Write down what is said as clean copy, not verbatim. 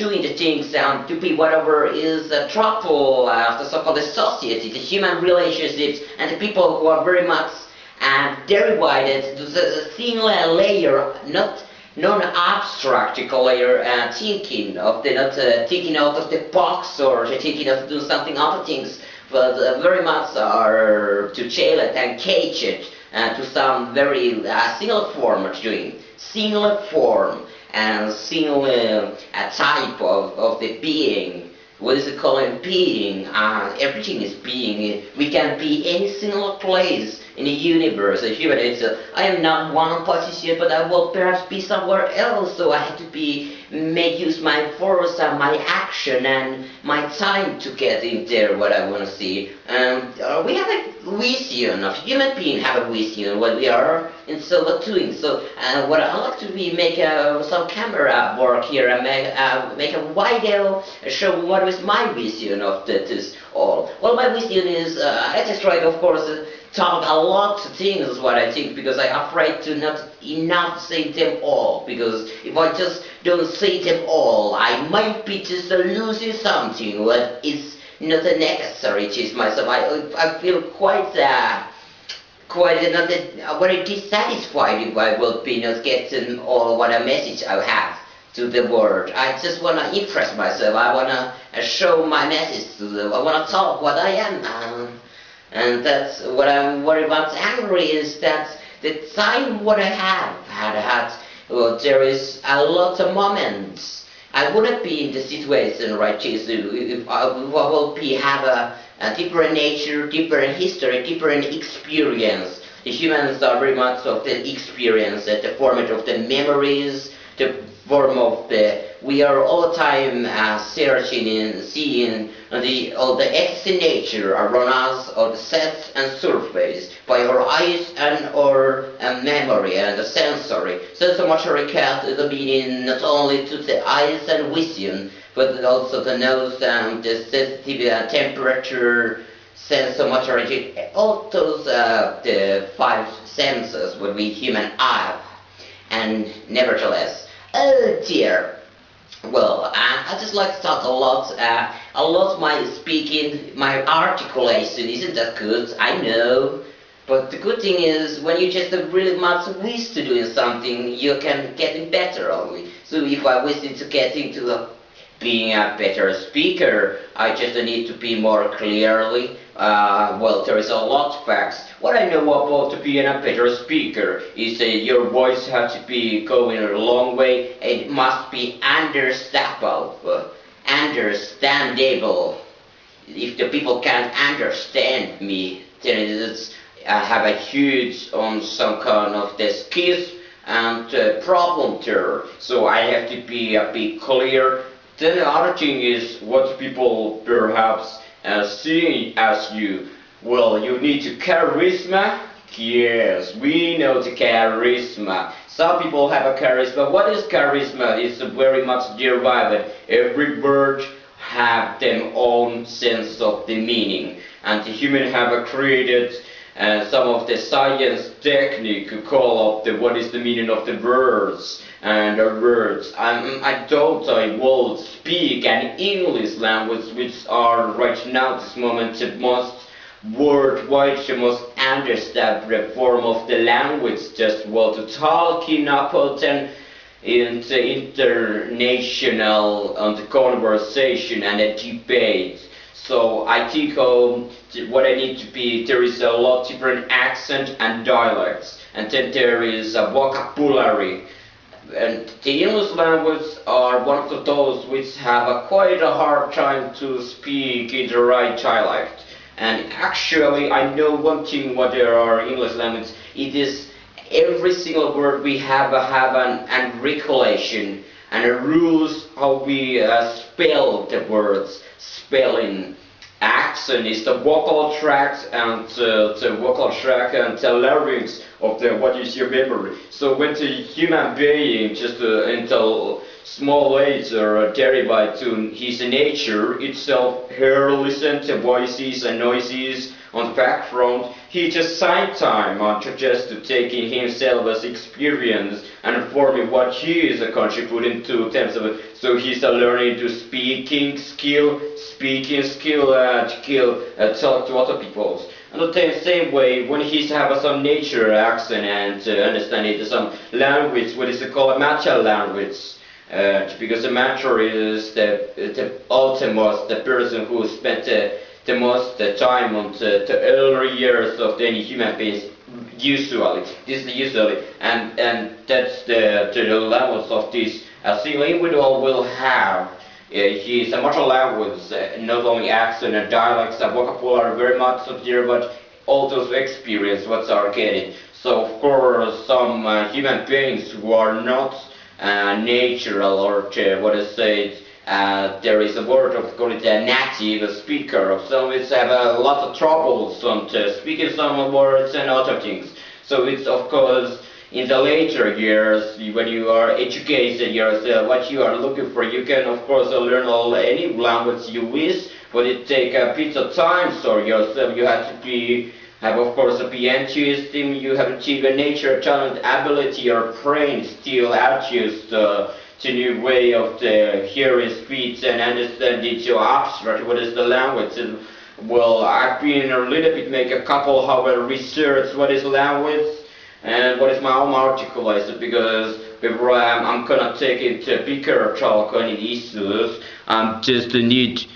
doing the things to be whatever is the trouble of the so-called society, the human relationships, and the people who are very much derived to the thin layer, not non-abstract layer thinking of the not thinking out of the box or thinking of doing something other things, but very much are to jail it and cage it to some very single form of doing single form and single type of the being. What is it called? Being. Everything is being. We can be any single place in the universe. A human. I am not one position, but I will perhaps be somewhere else. So I have to make use my force and my action and my time to get in there. What I want to see. We have a vision of human beings. Have a vision what we are and so what doing. So what I like to be make some camera work here and make a video show what is my vision of this all. Well, my vision is I just try to, of course, talk a lot of things what I think, because I'm afraid to not enough say them all, because if I just don't say them all, I might be just losing something what is not necessary to myself. I feel quite not very dissatisfied if I will be not getting all what a message I have to the world. I just want to impress myself. I want to show my message to them. I want to talk what I am. And that's what I'm very much angry is that the time what I have had, well, there is a lot of moments. I wouldn't be in the situation right here if I will have a different nature, different history, different experience. The humans are very much of the experience, the format of the memories, the form of the, we are all the time searching and seeing all the existing nature around us on the set and surface by our eyes and our memory and the sensory. Sensory cat is the meaning not only to the eyes and vision, but also the nose and the sensitive temperature, sensory, all those the five senses what we human have. And nevertheless, oh dear. Well, I just like to talk a lot. My speaking, my articulation isn't that good, I know. But the good thing is, when you just really much wish to do something, you can get it better only. So if I wish to get into being a better speaker, I just need to be more clearly. Well, there is a lot of facts. What I know about being a better speaker is your voice has to be going a long way. It must be understandable. If the people can't understand me, then I have a huge some kind of the skills and problem there. So I have to be a bit clear. Then the other thing is what people perhaps see as you. Well, you need to charisma. Yes, we know the charisma. Some people have a charisma. What is charisma? It's very much derived. Every word have their own sense of the meaning, and the human have created some of the science technique to call up what is the meaning of the words and the words. I thought I will speak an English language which are right now this moment the most worldwide, the most understand the form of the language just well to talking about and in the international the conversation and the debate. So I think what I need to be, there is a lot different accent and dialects, and then there is a vocabulary. And the English language are one of those which have quite a hard time to speak in the right dialect. And actually I know one thing what there are English language, it is every single word we have an regulation and rules how we spell the words. Spelling. Accent is the vocal tract and the vocal tract and the larynx of the what is your memory. So when the human being just until small age or derived to his nature itself, hear, listen to voices and noises on the background. He just side time just to taking himself as experience and forming what he is contributing to terms of so he's learning to speaking skill talk to other people. And the same way, when he have some nature accent and understanding some language, what is called mature language, because the mature is the ultimate, the person who spent the most time on the early years of any human beings. Usually, and that's the levels of this. A single individual will have. His mature language, not only accent and dialects and vocabulary very much up there, but all those experience what are getting. So of course some human beings who are not natural or what is said, there is a word of call it a native speaker. So it's have a lot of troubles on speaking some words and other things. So it's of course in the later years, when you are educated yourself, what you are looking for, you can of course learn any language you wish, but it take a bit of time. So yourself, you have to have of course be enthusiastic. You have to achieve a nature, talent, ability, or brain still adjust to new way of the hearing, speech, and understanding to abstract what is the language. And, well, I've been a little bit make a couple of research what is language. And what is my own article is because before I'm gonna take it to bigger talk on issues, just need